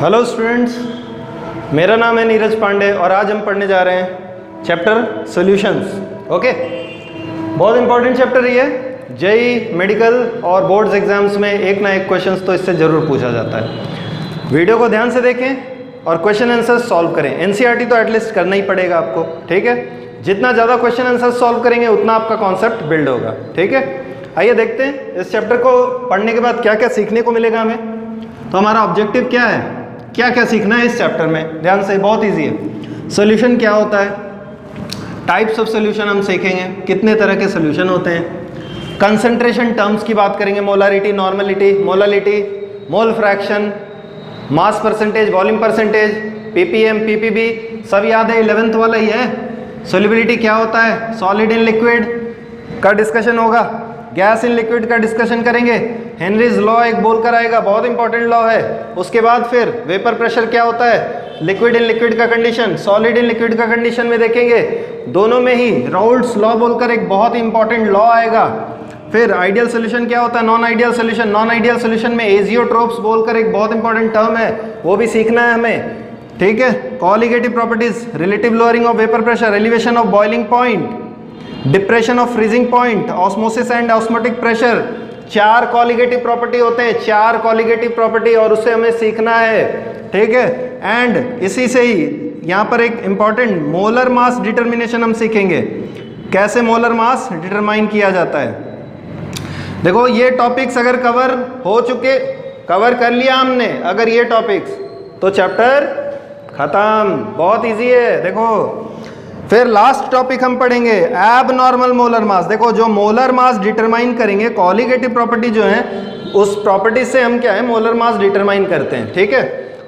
Hello students, मेरा नाम है नीरज पांडे और आज हम पढ़ने जा रहे हैं चैप्टर सॉल्यूशंस। ओके, बहुत इंपॉर्टेंट चैप्टर ये है। जेई, मेडिकल और बोर्ड्स एग्जाम्स में एक ना एक क्वेश्चंस तो इससे ज़रूर पूछा जाता है। वीडियो को ध्यान से देखें और क्वेश्चन आंसर सॉल्व करें। एनसीईआरटी तो एटलीस्ट करना ही पड़ेगा आपको, ठीक है। जितना ज़्यादा क्वेश्चन आंसर सॉल्व करेंगे उतना आपका कॉन्सेप्ट बिल्ड होगा, ठीक है। आइए देखते हैं इस चैप्टर को पढ़ने के बाद क्या क्या सीखने को मिलेगा हमें। तो हमारा ऑब्जेक्टिव क्या है, क्या क्या सीखना है इस चैप्टर में। ध्यान से, बहुत इजी है। सोल्यूशन क्या होता है, टाइप्स ऑफ सोल्यूशन हम सीखेंगे, कितने तरह के सोल्यूशन होते हैं। कंसंट्रेशन टर्म्स की बात करेंगे, molarity, normality, molality, mole fraction, मास percentage, volume percentage, ppm, PPB, सब याद है, 11th वाला ही है। सोल्युबिलिटी क्या होता है, सॉलिड इन लिक्विड का डिस्कशन होगा, गैस इन लिक्विड का डिस्कशन करेंगे। हेनरीज लॉ एक बोल कर आएगा, बहुत इंपॉर्टेंट लॉ है। उसके बाद फिर वेपर प्रेशर क्या होता है, लिक्विड इन लिक्विड का कंडीशन, सॉलिड इन लिक्विड का कंडीशन में देखेंगे। दोनों में ही राउल्ट्स लॉ बोलकर एक बहुत इंपॉर्टेंट लॉ आएगा। फिर आइडियल सोल्यूशन क्या होता है, non ideal solution. Non ideal solution में एजियोट्रोप्स बोलकर एक बहुत इंपॉर्टेंट टर्म है, वो भी सीखना है हमें, ठीक है। Colligative properties, relative lowering of vapour pressure, elevation of boiling point, depression of freezing point, osmosis and osmotic pressure. 4 colligative property होते हैं, 4 कोलिगेटिव प्रॉपर्टी, और उससे हमें सीखना है, ठीक है। एंड इसी से ही यहाँ पर एक इंपॉर्टेंट मोलर मास डिटर्मिनेशन हम सीखेंगे, कैसे मोलर मास डिटरमाइन किया जाता है। देखो ये टॉपिक्स अगर कवर कर लिया हमने अगर ये टॉपिक्स, तो चैप्टर खत्म, बहुत इजी है। देखो फिर लास्ट टॉपिक हम पढ़ेंगे एबनॉर्मल मोलर मास। देखो जो मोलर मास डिटरमाइन करेंगे, कोलिगेटिव प्रॉपर्टी जो है, उस प्रॉपर्टी से हम क्या है, मोलर मास डिटरमाइन करते हैं, ठीक है।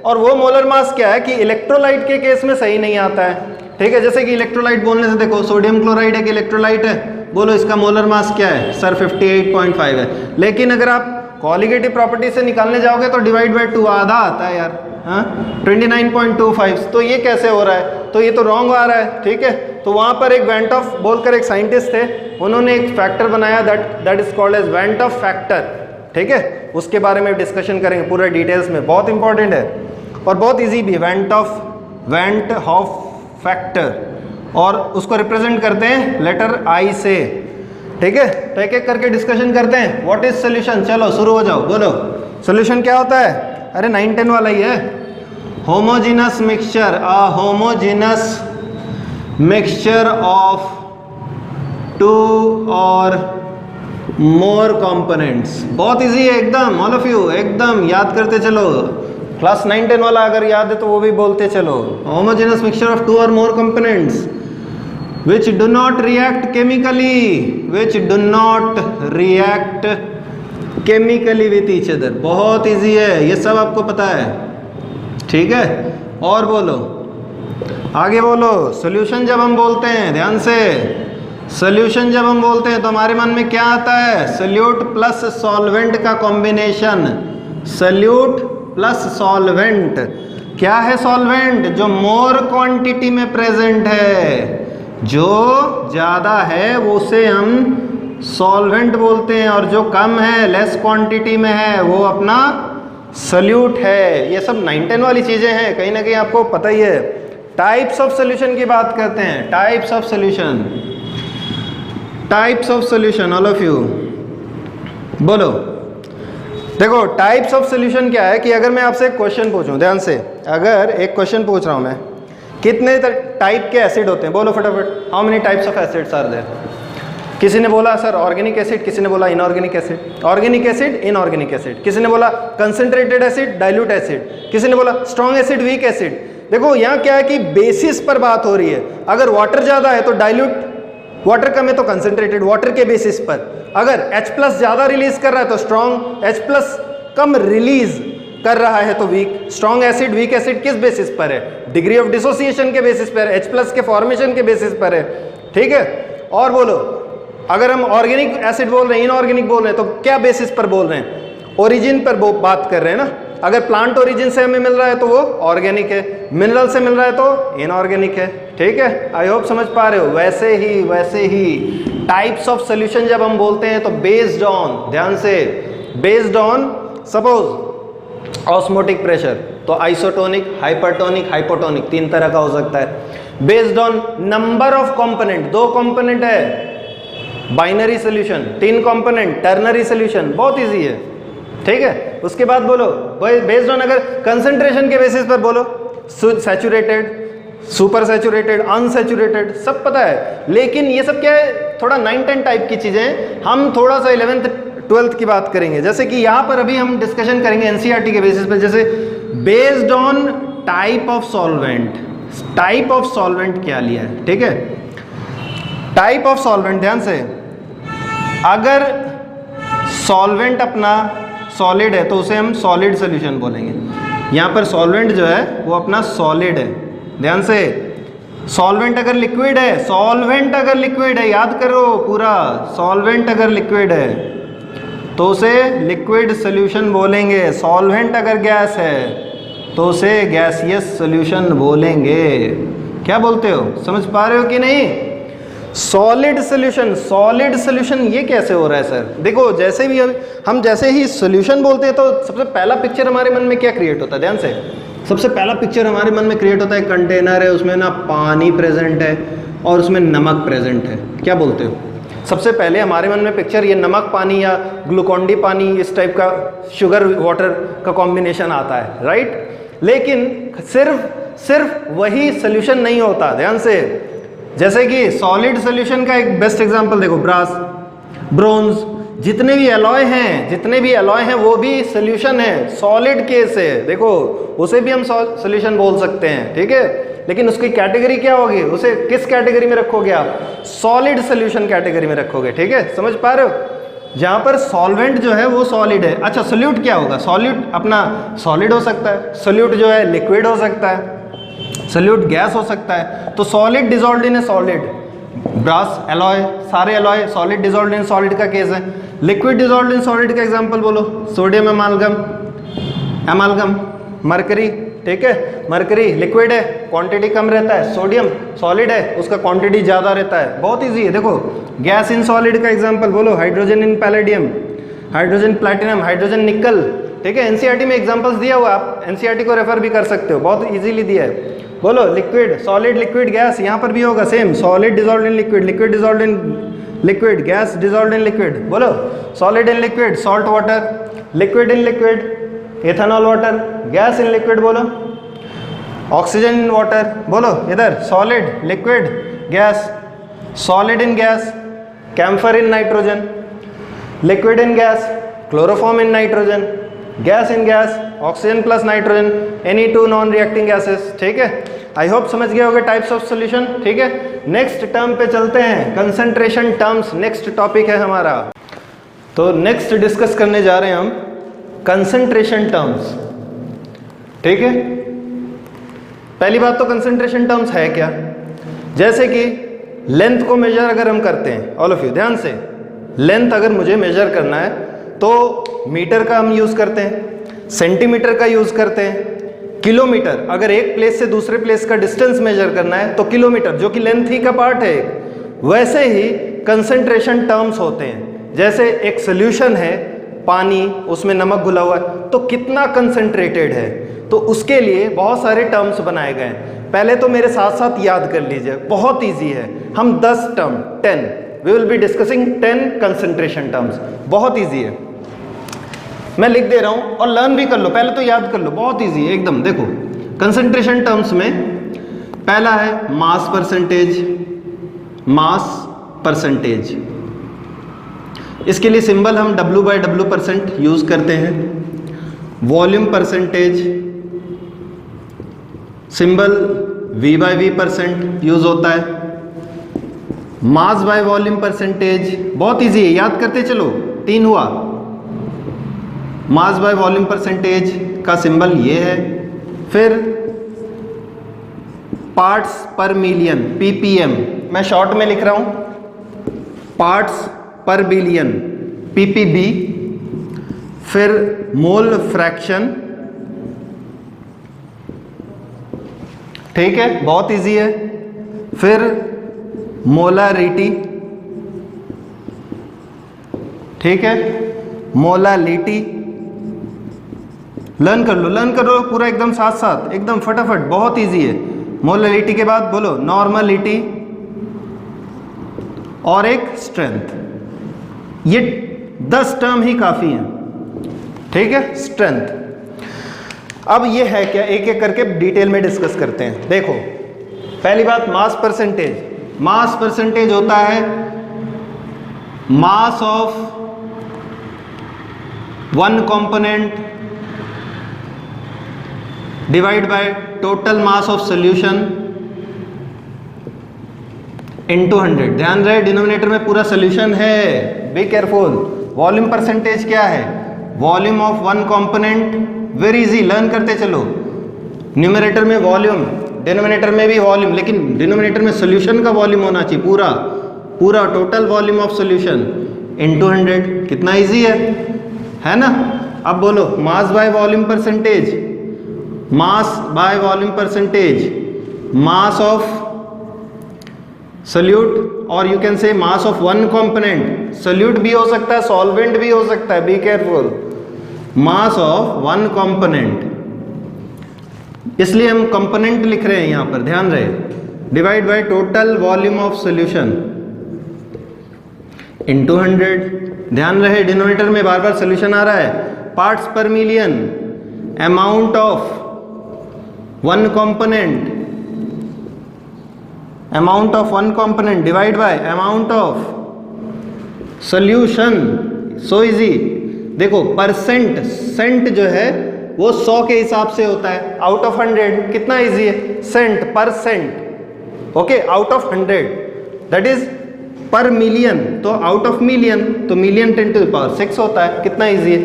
और वो मोलर मास क्या है कि इलेक्ट्रोलाइट के केस में सही नहीं आता है, ठीक है। जैसे कि इलेक्ट्रोलाइट बोलने से, देखो सोडियम क्लोराइड एक इलेक्ट्रोलाइट है, बोलो इसका मोलर मास क्या है सर, 58.5 है। लेकिन अगर आप कोलिगेटिव प्रॉपर्टी से निकालने जाओगे तो डिवाइड बाय 2 आधा आता है यार, 29.25। तो ये कैसे हो रहा है, तो ये तो रॉन्ग आ रहा है, ठीक है। तो वहाँ पर एक वेंटॉफ बोलकर एक साइंटिस्ट थे, उन्होंने एक फैक्टर बनाया that is called as van't Hoff factor, ठीक है। उसके बारे में डिस्कशन करेंगे पूरा डिटेल्स में, बहुत इंपॉर्टेंट है और बहुत ईजी भी। वेंटॉफ फैक्टर, और उसको रिप्रेजेंट करते हैं लेटर आई से, ठीक है। तो एक एक करके डिस्कशन करते हैं। व्हाट इज सोल्यूशन, चलो शुरू हो जाओ, बोलो सोल्यूशन क्या होता है। अरे 9-10 वाला ही है। Homogeneous mixture, a homogeneous mixture of 2 और मोर कंपोनेंट्स। बहुत इजी है एकदम, ऑल ऑफ यू एकदम याद करते चलो। क्लास 9-10 वाला अगर याद है तो वो भी बोलते चलो। होमोजेनस मिक्सचर ऑफ 2 और more components which do not react chemically with each other। बहुत इजी है, ये सब आपको पता है, ठीक है। और बोलो, आगे बोलो। सोल्यूशन जब हम बोलते हैं, ध्यान से, सोल्यूशन जब हम बोलते हैं तो हमारे मन में क्या आता है, सोल्यूट प्लस सॉल्वेंट का कॉम्बिनेशन। सोल्यूट प्लस सॉल्वेंट, क्या है सॉल्वेंट, जो मोर क्वांटिटी में प्रेजेंट है, जो ज़्यादा है वो उसे हम सॉल्वेंट बोलते हैं, और जो कम है, लेस क्वांटिटी में है, वो अपना सोल्यूट है। ये सब 9-10 वाली चीज़ें हैं, कहीं ना कहीं आपको पता ही है। टाइप्स ऑफ सोल्यूशन की बात करते हैं, types of solution, all of you बोलो। देखो टाइप्स ऑफ सोल्यूशन क्या है कि अगर मैं आपसे एक क्वेश्चन पूछूं, ध्यान से, अगर एक क्वेश्चन पूछ रहा हूं मैं, कितने टाइप के एसिड होते हैं, बोलो फटाफट। How many types of acids are there. किसी ने बोला सर ऑर्गेनिक एसिड, किसी ने बोला inorganic acid, organic acid, inorganic acid, किसी ने बोला कंसंट्रेटेड एसिड, डाइल्यूट एसिड, किसी ने बोला स्ट्रॉन्ग एसिड, वीक एसिड। देखो यहाँ क्या है कि बेसिस पर बात हो रही है। अगर वाटर ज़्यादा है तो डाइल्यूट, वाटर कम है तो कंसंट्रेटेड, वाटर के बेसिस पर। अगर H+ ज़्यादा रिलीज कर रहा है तो स्ट्रॉन्ग, H+ कम रिलीज कर रहा है तो weak. Strong acid, weak acid किस बेसिस पर है, डिग्री ऑफ डिसोसिएशन के बेसिस पर, H+ के फॉर्मेशन के बेसिस पर है, ठीक है। और बोलो, अगर हम ऑर्गेनिक एसिड बोल रहे हैं, इनऑर्गेनिक बोल रहे हैं, तो क्या बेसिस पर बोल रहे हैं, ओरिजिन पर बात कर रहे हैं ना। अगर प्लांट ओरिजिन से हमें मिल रहा है तो वो ऑर्गेनिक है, मिनरल से मिल रहा है तो इनऑर्गेनिक है, ठीक है। आई होप समझ पा रहे हो। वैसे ही टाइप्स ऑफ सोल्यूशन जब हम बोलते हैं तो बेस्ड ऑन, ध्यान से, based on suppose osmotic pressure, तो आइसोटोनिक, हाइपरटोनिक, हाइपोटोनिक 3 तरह का हो सकता है। Based on number of component, 2 component है binary solution, 3 component ternary solution, बहुत इजी है, ठीक है। उसके बाद बोलो बेस्ड ऑन, अगर कंसंट्रेशन के बेसिस पर बोलो सैचुरेटेड, सुपर सैचुरेटेड, अनसैचुरेटेड, सब पता है। लेकिन ये सब क्या है, थोड़ा 9-10 टाइप की चीज़ें हैं। हम थोड़ा सा 11th 12th की बात करेंगे, जैसे कि यहाँ पर अभी हम डिस्कशन करेंगे एनसीईआरटी के बेसिस पर, जैसे based on type of solvent. Type of solvent क्या लिया है, ठीक है। टाइप ऑफ सॉल्वेंट, ध्यान से, अगर सॉल्वेंट अपना सॉलिड है तो उसे हम सॉलिड सोल्यूशन बोलेंगे। यहाँ पर सॉल्वेंट जो है वो अपना सॉलिड है, ध्यान से। सॉल्वेंट अगर लिक्विड है, सॉल्वेंट अगर लिक्विड है, याद करो पूरा, सॉल्वेंट अगर लिक्विड है तो उसे लिक्विड सोल्यूशन बोलेंगे। सॉल्वेंट अगर गैस है तो उसे गैसियस सोल्यूशन बोलेंगे। क्या बोलते हो, समझ पा रहे हो कि नहीं। सॉलिड सोल्यूशन, सॉलिड सोल्यूशन ये कैसे हो रहा है सर, देखो जैसे भी हम जैसे ही सोल्यूशन बोलते हैं तो सबसे पहला पिक्चर हमारे मन में क्या क्रिएट होता है, ध्यान से। सबसे पहला पिक्चर हमारे मन में क्रिएट होता है, कंटेनर है, उसमें ना पानी प्रेजेंट है और उसमें नमक प्रेजेंट है। क्या बोलते हो, सबसे पहले हमारे मन में पिक्चर ये नमक पानी या ग्लूकोन डी पानी, इस टाइप का शुगर वाटर का कॉम्बिनेशन आता है, राइट। लेकिन सिर्फ वही सोल्यूशन नहीं होता, ध्यान से। जैसे कि सॉलिड सोल्यूशन का एक बेस्ट एग्जांपल देखो, ब्रास, ब्रोंज, जितने भी एलॉय हैं वो भी सोल्यूशन है, सॉलिड केस है, देखो उसे भी हम सोल्यूशन बोल सकते हैं, ठीक है। लेकिन उसकी कैटेगरी क्या होगी, उसे किस कैटेगरी में रखोगे आप, सॉलिड सोल्यूशन कैटेगरी में रखोगे, ठीक है, समझ पा रहे हो। जहाँ पर सॉल्वेंट जो है वो सॉलिड है। अच्छा, सोल्यूट क्या होगा, सोल्यूट अपना सॉलिड हो सकता है, सोल्यूट जो है लिक्विड हो सकता है, सोल्यूट गैस हो सकता है। तो solid dissolved in a solid, brass alloy, सारे alloy solid dissolved in solid का केस है। लिक्विड डिसॉल्व्ड इन सॉलिड का एग्जांपल बोलो, सोडियम एमालगम, मरकरी, ठीक है। मरकरी लिक्विड है, क्वांटिटी कम रहता है, सोडियम सॉलिड है, उसका क्वांटिटी ज़्यादा रहता है, बहुत इजी है। देखो गैस इन सॉलिड का एग्जांपल बोलो, hydrogen in palladium, hydrogen platinum, hydrogen निकल, ठीक है। एनसीईआरटी में एग्जांपल्स दिया हुआ, आप एनसीईआरटी को रेफर भी कर सकते हो, बहुत इजीली दिया है। बोलो लिक्विड, सॉलिड, लिक्विड, गैस, यहाँ पर भी होगा same, solid dissolved in liquid, liquid dissolved in liquid, gas dissolved in liquid. बोलो solid in liquid, salt water, liquid in liquid, ethanol water, gas in liquid, बोलो oxygen in water, बोलो इधर solid, liquid, gas, solid in gas, camphor in nitrogen, liquid in gas, chloroform in nitrogen, gas in gas, oxygen plus nitrogen, any two non reacting gases, ठीक है। I hope समझ गए होगे types of solution, ठीक है। Next term पे चलते हैं, कंसंट्रेशन टर्म्स नेक्स्ट टॉपिक है हमारा। तो नेक्स्ट डिस्कस करने जा रहे हैं हम कंसंट्रेशन टर्म्स, ठीक है। पहली बात तो कंसंट्रेशन टर्म्स है क्या, जैसे कि लेंथ को मेजर अगर हम करते हैं, ऑल ऑफ यू ध्यान से, लेंथ अगर मुझे मेजर करना है तो मीटर का हम यूज़ करते हैं, सेंटीमीटर का यूज़ करते हैं, किलोमीटर, अगर एक प्लेस से दूसरे प्लेस का डिस्टेंस मेजर करना है तो किलोमीटर, जो कि लेंथ ही का पार्ट है। वैसे ही कंसंट्रेशन टर्म्स होते हैं, जैसे एक सोल्यूशन है पानी, उसमें नमक घुला हुआ है, तो कितना कंसंट्रेटेड है, तो उसके लिए बहुत सारे टर्म्स बनाए गए हैं। पहले तो मेरे साथ साथ याद कर लीजिए, बहुत ईजी है। हम 10 term 10 we will be discussing 10 concentration terms, बहुत ईजी है। मैं लिख दे रहा हूँ और लर्न भी कर लो, पहले तो याद कर लो, बहुत ईजी है एकदम। देखो कंसंट्रेशन टर्म्स में पहला है मास परसेंटेज, मास परसेंटेज, इसके लिए सिंबल हम W/W% यूज करते हैं। Volume percentage, symbol V/V% use होता है। मास बाय वॉल्यूम परसेंटेज बहुत इजी है, याद करते चलो, 3 हुआ। मास बाय वॉल्यूम परसेंटेज का सिंबल ये है। फिर पार्ट्स पर मिलियन, ppm, मैं शॉर्ट में लिख रहा हूं, पार्ट्स पर बिलियन, ppb। फिर मोल फ्रैक्शन, ठीक है, बहुत इजी है। फिर मोलारिटी, ठीक है, मोलालिटी, लर्न कर लो पूरा एकदम साथ साथ, एकदम फटाफट, बहुत इजी है। मोलैलिटी के बाद बोलो नॉर्मलिटी और एक स्ट्रेंथ, ये 10 टर्म ही काफी हैं, ठीक है। स्ट्रेंथ अब ये है क्या, एक एक करके डिटेल में डिस्कस करते हैं। देखो पहली बात मास परसेंटेज। मास परसेंटेज होता है mass of one component divide by total mass of solution into 100। ध्यान रहे डिनोमिनेटर में पूरा सॉल्यूशन है, बी केयरफुल। वॉल्यूम परसेंटेज क्या है, volume of one component, very easy, learn करते चलो। न्यूमरेटर में वॉल्यूम, डिनोमिनेटर में भी वॉल्यूम, लेकिन डिनोमिनेटर में सॉल्यूशन का वॉल्यूम होना चाहिए पूरा पूरा, total volume of solution into 100। कितना इजी है ना। अब बोलो mass by volume percentage, mass by volume percentage, mass of solute और you can say mass of one component. Solute भी हो सकता है, सॉल्वेंट भी हो सकता है, be careful. Mass of one component, इसलिए हम कंपोनेंट लिख रहे हैं यहां पर, ध्यान रहे। Divide by total volume of solution into 100। ध्यान रहे डिनोमिनेटर में बार बार सॉल्यूशन आ रहा है। पार्ट्स पर million, amount of one component, amount of one component divide by amount of solution. So easy. देखो परसेंट, सेंट जो है वो 100 के हिसाब से होता है, आउट ऑफ 100। कितना इजी है, cent per cent, okay, out of 100 that is per million, तो आउट ऑफ मिलियन, तो मिलियन 10 टू द पावर 6 होता है। कितना इजी है।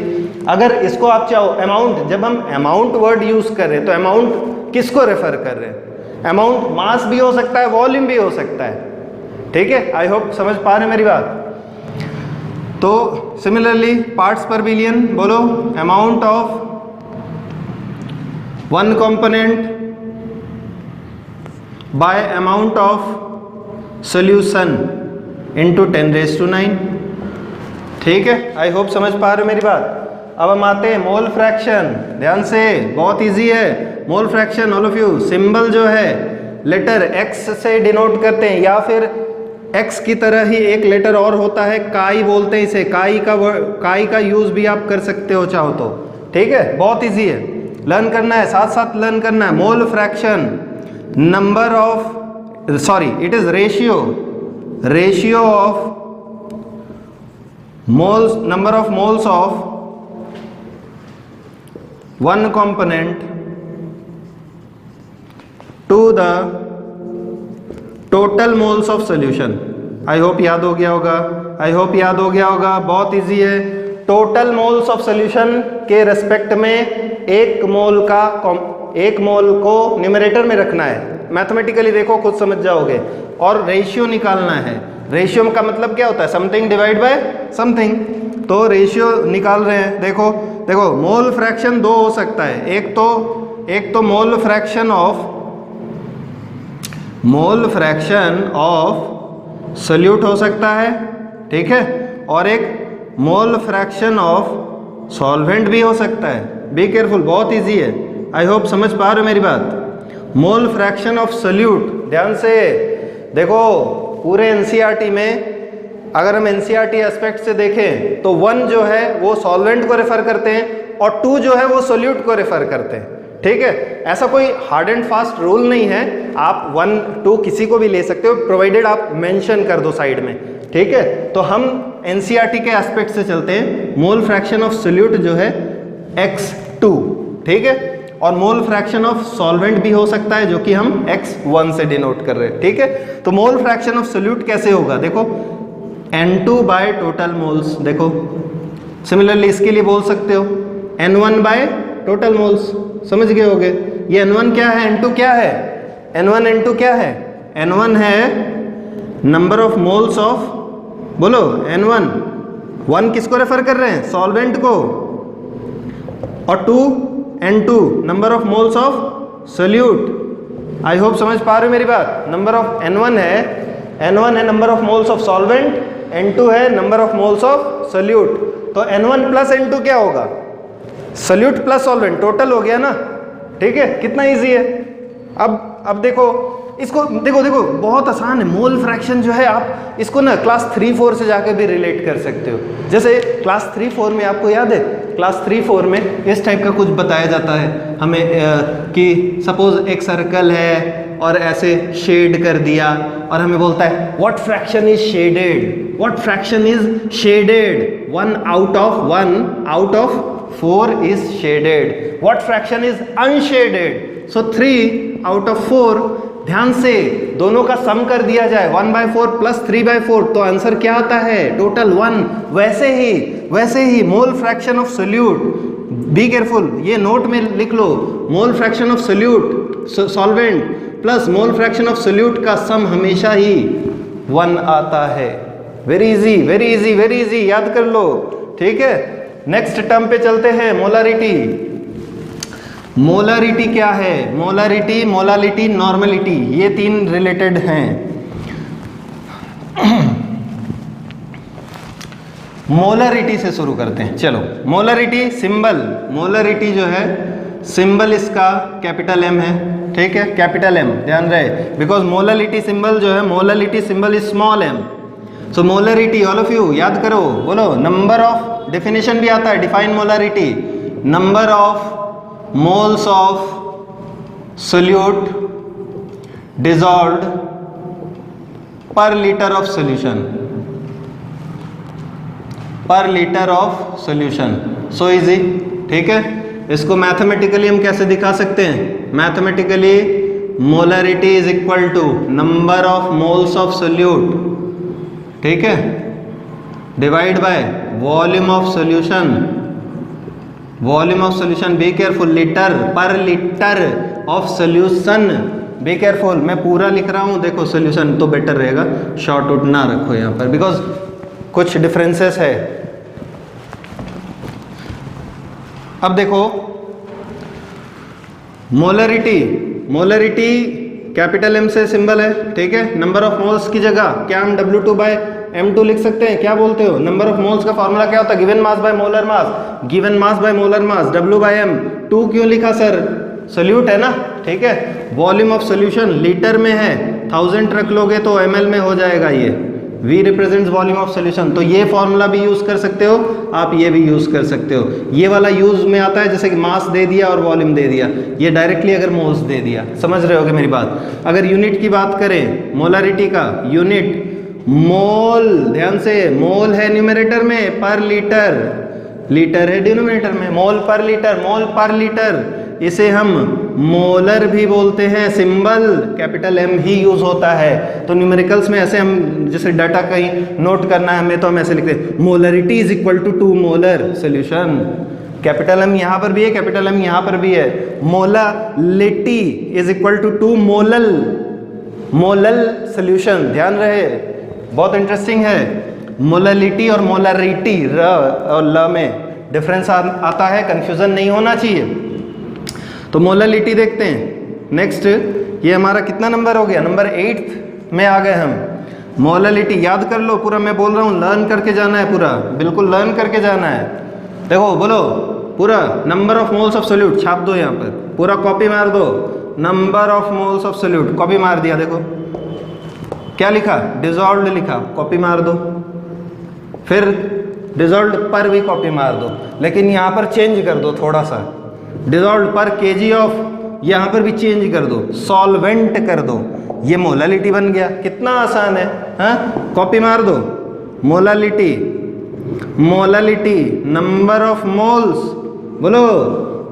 अगर इसको आप चाहो अमाउंट, जब हम अमाउंट वर्ड यूज कर रहे हैं तो अमाउंट किसको रेफर कर रहे हैं, अमाउंट मास भी हो सकता है, वॉल्यूम भी हो सकता है, ठीक है। आई होप समझ पा रहे हैं मेरी बात। तो सिमिलरली पार्ट्स पर बिलियन, बोलो amount of one component bye amount of solution into 10⁻⁹। ठीक है, आई होप समझ पा रहे हो मेरी बात। अब हम आते हैं मोल फ्रैक्शन। ध्यान से, बहुत इजी है mole fraction. All of you symbol जो है लेटर एक्स से डिनोट करते हैं, या फिर एक्स की तरह ही एक लेटर और होता है, काई बोलते हैं इसे। काई का यूज भी आप कर सकते हो चाहो तो, ठीक है। बहुत इजी है, लर्न करना है, साथ साथ लर्न करना है। Mole fraction number of, sorry it is ratio of moles, number of moles of one component to the total moles of solution. I hope याद हो गया होगा, बहुत इजी है। टोटल मोल्स ऑफ सॉल्यूशन के रेस्पेक्ट में एक मोल को न्यूमरेटर में रखना है। मैथमेटिकली देखो खुद समझ जाओगे। और रेशियो निकालना है। रेशियो का मतलब क्या होता है, समथिंग डिवाइड बाय समथिंग। तो रेशियो निकाल रहे हैं। देखो मोल फ्रैक्शन दो हो सकता है। एक तो मोल फ्रैक्शन ऑफ सोल्यूट हो सकता है, ठीक है, और एक मोल फ्रैक्शन ऑफ सॉल्वेंट भी हो सकता है। बी केयरफुल, बहुत इजी है। आई होप समझ पा रहे हो मेरी बात। मोल फ्रैक्शन ऑफ सोल्यूट, ध्यान से देखो, पूरे एनसीईआरटी में अगर हम एनसीईआरटी एस्पेक्ट से देखें तो 1 जो है वो सॉल्वेंट को रेफर करते हैं और 2 जो है वो सोल्यूट को रेफर करते हैं, ठीक है। ऐसा कोई हार्ड एंड फास्ट रूल नहीं है, आप 1 2 किसी को भी ले सकते हो, प्रोवाइडेड आप मेंशन कर दो साइड में, ठीक है। तो हम एनसीईआरटी के एस्पेक्ट से चलते हैं। मोल फ्रैक्शन ऑफ सोल्यूट जो है x2, ठीक है, और मोल फ्रैक्शन ऑफ सॉल्वेंट भी हो सकता है जो कि हम x1 से डिनोट कर रहे हैं, ठीक है। तो मोल फ्रैक्शन ऑफ सोल्यूट कैसे होगा, देखो N2 बाय टोटल मोल्स। देखो सिमिलरली इसके लिए बोल सकते हो N1 बाय टोटल मोल्स, समझ गए होगे। ये N1 क्या है, N2 क्या है, N1 N2 क्या है, N1 है नंबर ऑफ मोल्स ऑफ, बोलो N1, 1 किसको रेफर कर रहे हैं, सॉल्वेंट को, और 2 N2 number of moles of solute. I hope समझ पा रहे हो मेरी बात। नंबर ऑफ N1 है number of moles of solvent, N2 है number of moles of solute. तो N1 प्लस N2 क्या होगा, सल्यूट प्लस सॉल्वेंट टोटल हो गया ना, ठीक है, कितना इजी है। अब देखो इसको, देखो बहुत आसान है। मोल फ्रैक्शन जो है आप इसको ना क्लास 3-4 से जाकर भी रिलेट कर सकते हो। जैसे क्लास 3-4 में आपको याद है, क्लास 3-4 में इस टाइप का कुछ बताया जाता है हमें कि सपोज एक सर्कल है और ऐसे शेड कर दिया और हमें बोलता है what fraction is shaded, what fraction is shaded, 1 out of 4 is shaded, what fraction is unshaded, so 3 out of 4। ध्यान से दोनों का सम कर दिया जाए 1/4 प्लस 3/4 तो आंसर क्या आता है, टोटल 1। वैसे ही mole fraction of solute, be careful, ये नोट में लिख लो, mole fraction of solute solvent plus mole fraction of solute का सम हमेशा ही 1 आता है। वेरी इजी, याद कर लो, ठीक है। नेक्स्ट टर्म पे चलते हैं, मोलारिटी। मोलारिटी क्या है, मोलारिटी, मोलालिटी, नॉर्मलिटी, ये 3 रिलेटेड हैं। मोलारिटी से शुरू करते हैं, चलो। मोलारिटी सिंबल, मोलारिटी जो है सिंबल इसका कैपिटल M है, ठीक है, कैपिटल M, ध्यान रहे, बिकॉज मोलालिटी सिंबल जो है, molality symbol is small m। So molarity, all of you याद करो, बोलो, नंबर ऑफ, डेफिनेशन भी आता है, define molarity, number of moles of solute dissolved per litre of solution, per litre of solution. So easy, ठीक है। इसको mathematically हम कैसे दिखा सकते हैं, mathematically molarity is equal to number of moles of solute, ठीक है, divide by volume of solution, volume of solution, be careful, litre पर litre of solution, be careful, मैं पूरा लिख रहा हूँ, देखो सोल्यूशन तो बेटर रहेगा, शॉर्ट आउट ना रखो यहाँ पर, बिकॉज कुछ डिफरेंसेस है। अब देखो मोलरिटी, मोलरिटी कैपिटल M से सिंबल है, ठीक है। नंबर ऑफ मोल्स की जगह क्या हम W2/M2 लिख सकते हैं, क्या बोलते हो? नंबर ऑफ मोल्स का फॉर्मूला क्या होता है, given mass by molar mass, given mass by molar mass, W/M। 2 क्यों लिखा सर, सोल्यूट है ना, ठीक है। वॉल्यूम ऑफ सोल्यूशन लीटर में है, 1000 रख लोगे तो ml में हो जाएगा, ये V represents volume of solution. तो ये फॉर्मूला भी यूज कर सकते हो आप, ये भी यूज कर सकते हो। ये वाला यूज में आता है जैसे कि मास दे दिया और वॉल्यूम दे दिया, ये डायरेक्टली अगर मोल्स दे दिया, समझ रहे होगे मेरी बात। अगर यूनिट की बात करें, मोलारिटी का यूनिट मोल, ध्यान से, मोल है न्यूमरेटर में, पर लीटर, लीटर है डिनोमिनेटर में, मोल पर लीटर, मोल पर लीटर, इसे हम मोलर भी बोलते हैं। सिंबल कैपिटल M ही यूज होता है। तो न्यूमेरिकल्स में ऐसे हम, जैसे डाटा कहीं नोट करना है हमें, तो हम ऐसे लिखते हैं molarity is equal to 2 molar solution. Capital M यहाँ पर भी है, कैपिटल M यहाँ पर भी है। Molality is equal to 2 molal, molal solution, ध्यान रहे, बहुत इंटरेस्टिंग है। मोलालिटी और मोलारिटी, र और ल में डिफरेंस आता है, कंफ्यूजन नहीं होना चाहिए। तो मोलालिटी देखते हैं। नेक्स्ट, ये हमारा कितना नंबर हो गया, नंबर 8 में आ गए हम। मोलालिटी याद कर लो, पूरा मैं बोल रहा हूँ लर्न करके जाना है, पूरा बिल्कुल लर्न करके जाना है। देखो बोलो पूरा, number of moles of solute, छाप दो यहाँ पर, पूरा कॉपी मार दो, number of moles of solute, copy मार दिया। देखो क्या लिखा, डिजॉल्व्ड लिखा, कॉपी मार दो। फिर डिजॉल्व्ड पर भी कॉपी मार दो, लेकिन यहाँ पर चेंज कर दो थोड़ा सा, डिजॉल्व्ड पर केजी ऑफ, यहाँ पर भी चेंज कर दो, सॉल्वेंट कर दो, ये मोलालिटी बन गया। कितना आसान है, हाँ, कॉपी मार दो। Molality, molality number of moles, बोलो,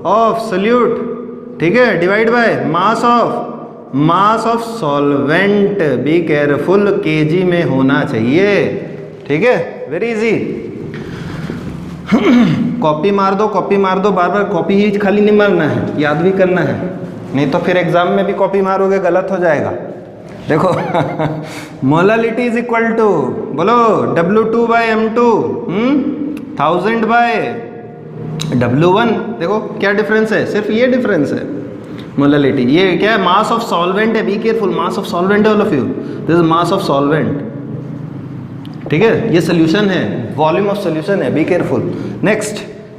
ऑफ सोल्यूट, ठीक है, divide by mass of solvent, be careful, KG में होना चाहिए, ठीक है, वेरी इजी। कॉपी मार दो, कॉपी मार दो, बार बार कॉपी ही खाली नहीं मारना है, याद भी करना है, नहीं तो फिर एग्जाम में भी कॉपी मारोगे गलत हो जाएगा। देखो मोलालिटी इज इक्वल टू, बोलो, W2/M2, 1000/W1। देखो क्या डिफरेंस है, सिर्फ ये डिफरेंस है। मोलालिटी ये क्या है, मास ऑफ सॉल्वेंट है, be careful, mass of solvent है, all of you, this is mass of solvent, ठीक है, ये सोल्यूशन है, वॉल्यूम ऑफ सोल्यूशन है, be careful. Next,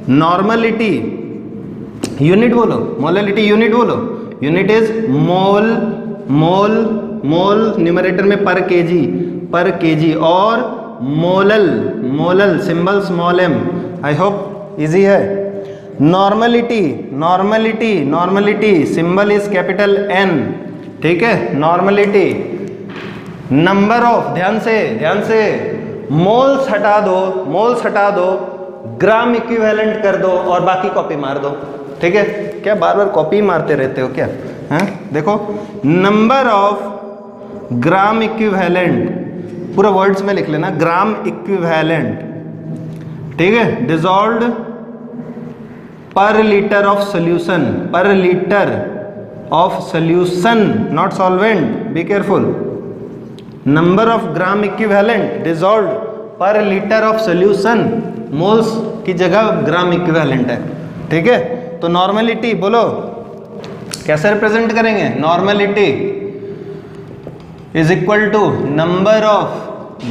normality, unit बोलो, मोलैलिटी यूनिट बोलो। Unit is mole, mole, mole numerator में पर केजी और molal, molal symbol small m। I hope easy है। Normality, normality, normality symbol is capital N, ठीक है, normality. Number of, ध्यान से moles हटा दो, मोल्स हटा दो, ग्राम इक्विवेलेंट कर दो और बाकी कॉपी मार दो, ठीक है। क्या बार बार कॉपी मारते रहते हो क्या? हैं, देखो नंबर ऑफ ग्राम इक्विवेलेंट, पूरा वर्ड्स में लिख लेना, ग्राम इक्विवेलेंट, ठीक है, dissolved per litre of solution, per litre of solution, not solvent, be careful. Number of gram equivalent dissolved per litre of solution, moles की जगह ग्राम इक्विवेलेंट है, ठीक है। तो नॉर्मलिटी बोलो, कैसे रिप्रेजेंट करेंगे? Normality is equal to number of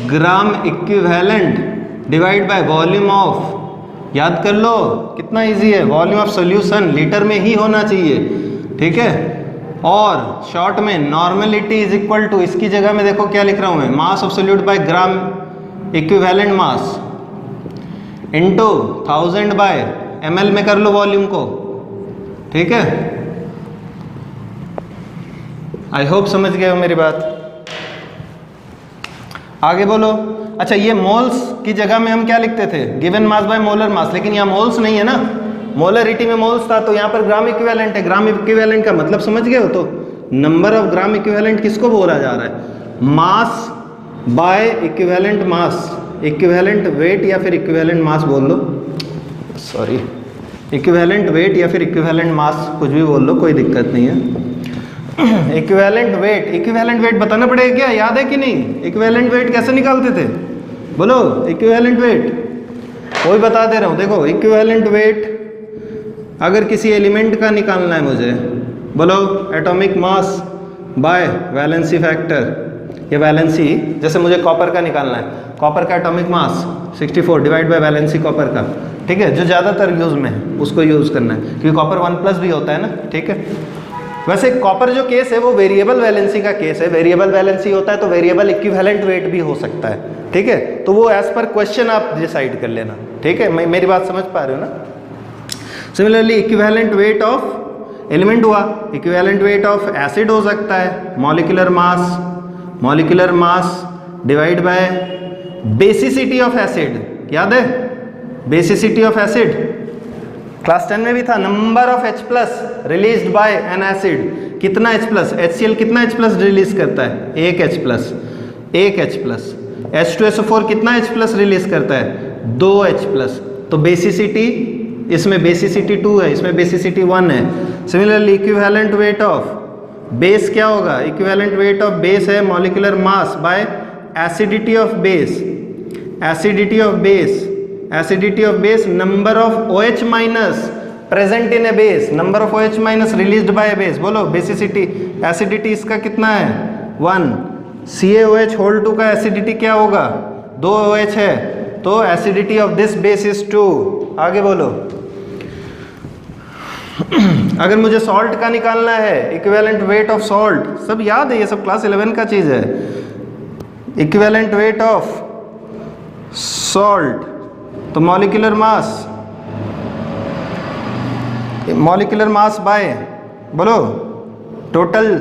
gram equivalent divide by volume of, याद कर लो कितना इजी है, वॉल्यूम ऑफ सोल्यूशन लीटर में ही होना चाहिए, ठीक है। और शॉर्ट में नॉर्मलिटी इज इक्वल टू, इसकी जगह में देखो क्या लिख रहा हूं मैं, mass of solute by gram equivalent mass into 1000 by ml में कर लो वॉल्यूम को, ठीक है। आई होप समझ गए हो मेरी बात। आगे बोलो। अच्छा, ये मोल्स की जगह में हम क्या लिखते थे? Given mass by molar mass, लेकिन यहाँ मोल्स नहीं है ना, मोलरिटी में मोल्स था, तो यहाँ पर ग्राम इक्विवेलेंट है। ग्राम इक्विवेलेंट का मतलब समझ गए हो? तो नंबर ऑफ ग्राम इक्विवेलेंट किसको बोला जा रहा है? Mass by equivalent mass, equivalent weight या फिर इक्विवेलेंट मास बोल लो, सॉरी, इक्विवेलेंट वेट या फिर इक्विवेलेंट मास, कुछ भी बोल लो, कोई दिक्कत नहीं है। इक्विवेलेंट वेट, इक्विवेलेंट वेट बताना पड़ेगा क्या? याद है कि नहीं? इक्विवेलेंट वेट कैसे निकालते थे? बोलो इक्विवेलेंट वेट, कोई बता दे रहा हूँ। देखो इक्विवेलेंट वेट अगर किसी एलिमेंट का निकालना है मुझे, बोलो atomic mass by valency factor, ये वैलेंसी, जैसे मुझे कॉपर का निकालना है, कॉपर का atomic mass 64 divide by valency copper का, ठीक है, जो ज़्यादातर यूज़ में है उसको यूज़ करना है, क्योंकि कॉपर 1+ भी होता है ना, ठीक है। वैसे कॉपर जो केस है वो वेरिएबल वैलेंसी का केस है, वेरिएबल वैलेंसी होता है तो वेरिएबल इक्विवेलेंट वेट भी हो सकता है, ठीक है। तो वो एज पर क्वेश्चन आप डिसाइड कर लेना, ठीक है। मेरी बात समझ पा रहे हो ना? Similarly equivalent weight of element हुआ, इक्विवेलेंट वेट ऑफ एसिड हो सकता है, molecular mass, molecular mass divide by basicity of acid, याद है बेसिसिटी ऑफ एसिड? क्लास 10 में भी था। Number of H+ released by N acid, कितना H+? HCl कितना H+ रिलीज करता है? 1 H+, 1 H+। H2SO4 कितना H+ रिलीज करता है? 2 H+। तो बेसिसिटी, इसमें बेसिसिटी 2 है, इसमें बेसिसिटी 1 है। Similarly equivalent weight of base क्या होगा? इक्विवेलेंट वेट ऑफ बेस है molecular mass by acidity of base, acidity of base, acidity of base, number of OH minus present in A base, number of OH minus released by A base. बोलो basicity, acidity इसका कितना है? 1। CaOH whole 2 का acidity क्या होगा? 2 OH है, तो acidity of this base is 2। आगे बोलो। अगर मुझे सॉल्ट का निकालना है, इक्विवेलेंट वेट ऑफ सॉल्ट, सब याद है, ये सब क्लास 11 का चीज है। इक्विवेलेंट वेट ऑफ सॉल्ट, तो molecular mass, molecular mass by, बोलो टोटल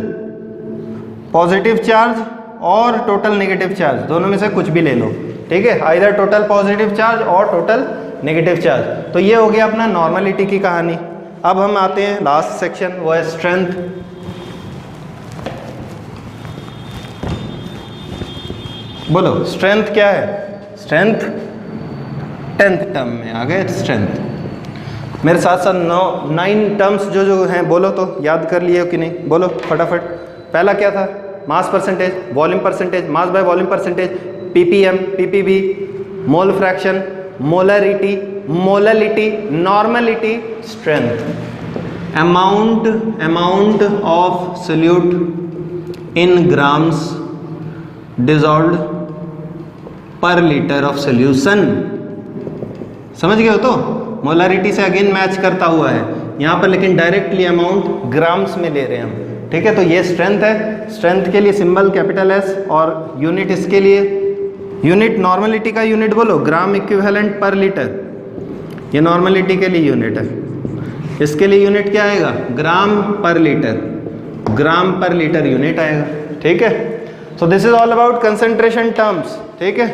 पॉजिटिव चार्ज और टोटल नेगेटिव चार्ज, दोनों में से कुछ भी ले लो, ठीक है, आइदर टोटल पॉजिटिव चार्ज और टोटल नेगेटिव चार्ज। तो ये हो गया अपना नॉर्मलिटी की कहानी। अब हम आते हैं लास्ट सेक्शन, वो है स्ट्रेंथ। बोलो स्ट्रेंथ क्या है? स्ट्रेंथ 10th टर्म में आ गए स्ट्रेंथ। मेरे साथ साथ 9 टर्म्स जो हैं बोलो तो, याद कर लिए हो कि नहीं? बोलो फटाफट। पहला क्या था? Mass percentage, volume percentage, mass by volume percentage, ppm, ppb, mole fraction, molarity, molality, normality, strength. Amount of solute in grams dissolved per litre of solution. समझ गए हो? तो मोलरिटी से अगेन मैच करता हुआ है यहाँ पर लेकिन डायरेक्टली अमाउंट ग्राम्स में ले रहे हैं हम, ठीक है। तो ये स्ट्रेंथ है, स्ट्रेंथ के लिए सिंबल कैपिटल एस और यूनिट इसके लिए, यूनिट नॉर्मलिटी का यूनिट बोलो ग्राम इक्विवेलेंट पर लीटर, ये नॉर्मलिटी के लिए यूनिट है। इसके लिए यूनिट क्या आएगा, ग्राम पर लीटर, ग्राम पर लीटर यूनिट आएगा, ठीक है। So this is all about concentration terms, ठीक है।